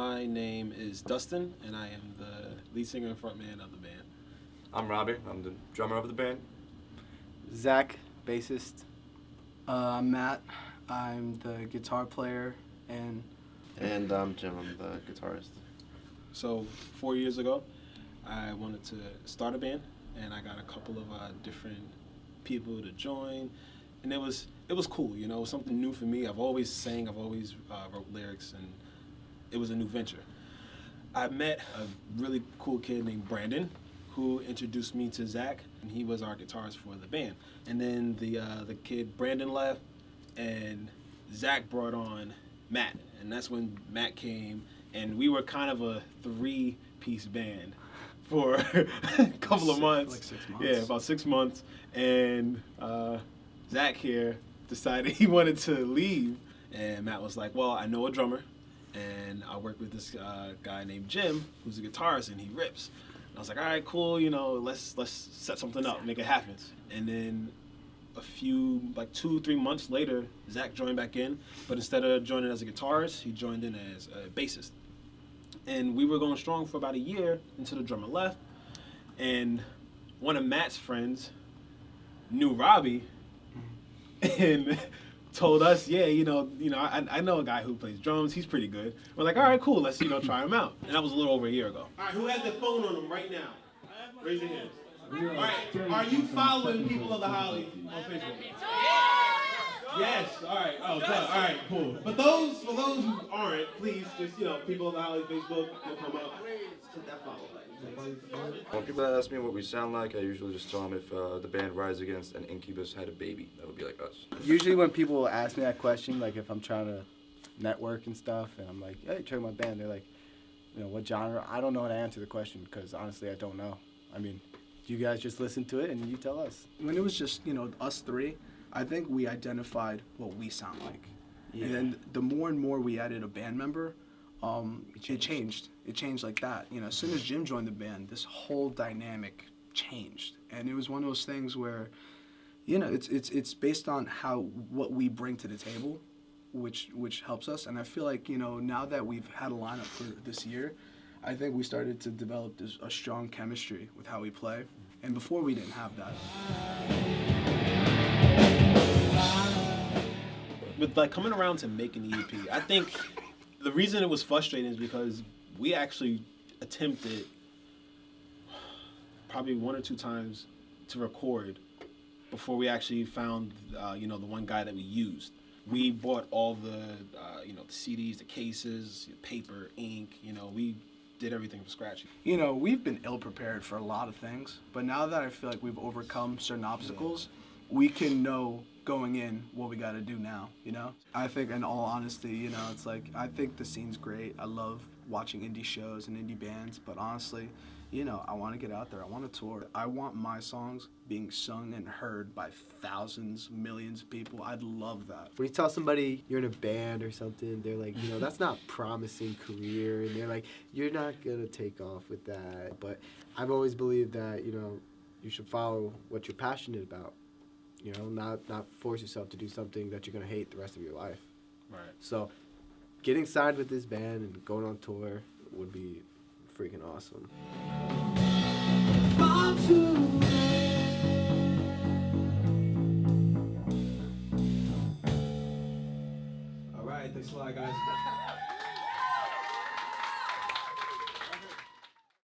My name is Dustin, and I am the lead singer and frontman of the band. I'm Robbie. I'm the drummer of the band. Zach, bassist. I'm Matt. I'm the guitar player, and I'm Jim. I'm the guitarist. So 4 years ago, I wanted to start a band, and I got a couple of different people to join, and it was cool. You know, it was something new for me. I've always sang. I've always wrote lyrics, and it was a new venture. I met a really cool kid named Brandon, who introduced me to Zach, and he was our guitarist for the band. And then the kid Brandon left, and Zach brought on Matt, and that's when Matt came, and we were kind of a three-piece band for a couple of months. Like 6 months. Yeah, about 6 months. And Zach here decided he wanted to leave, and Matt was like, well, I know a drummer, and I work with this guy named Jim, who's a guitarist, and he rips. And I was like, all right, cool, you know, let's set something up, make it happen. And then a few, like 2-3 months later, Zach joined back in, but instead of joining as a guitarist, he joined in as a bassist. And we were going strong for about a year until the drummer left. And one of Matt's friends knew Robbie and told us, yeah, I know a guy who plays drums. He's pretty good. We're like, all right, cool. Let's try him out. And that was a little over a year ago. All right, who has their phone on them right now? Raise your hands. All right, are you following People of the Holly on Facebook? Yes. All right. Oh, good. All right. Cool. But for those who aren't, please just People of the Holly Facebook will come up. Hit that follow button. When people ask me what we sound like, I usually just tell them if the band Rise Against and Incubus had a baby, that would be like us. Usually when people ask me that question, like if I'm trying to network and stuff, and I'm like, hey, check my band, they're like, what genre? I don't know how to answer the question because honestly, I don't know. I mean, you guys just listen to it and you tell us. when it was just us three, I think we identified what we sound like. Yeah. And then the more and more we added a band member, it changed. It changed like that. As soon as Jim joined the band, this whole dynamic changed, and it was one of those things where, it's based on what we bring to the table, which helps us. And I feel like now that we've had a lineup for this year, I think we started to develop a strong chemistry with how we play, and before we didn't have that. With coming around to making the EP, I think the reason it was frustrating is because we actually attempted probably 1 or 2 times to record before we actually found the one guy that we used. We bought all the the CDs, the cases, paper, ink. We did everything from scratch. We've been ill prepared for a lot of things, but now that I feel like we've overcome certain obstacles, we can know going in what we got to do now. I think, in all honesty, it's like, I think the scene's great. I love watching indie shows and indie bands, but honestly, I want to get out there. I want to tour. I want my songs being sung and heard by thousands, millions of people. I'd love that. When you tell somebody you're in a band or something, they're like, that's not promising career, and they're like, you're not gonna take off with that. But I've always believed that, you should follow what you're passionate about. Not force yourself to do something that you're gonna hate the rest of your life. Right. So, getting signed with this band and going on tour would be freaking awesome. All right, thanks a lot, guys.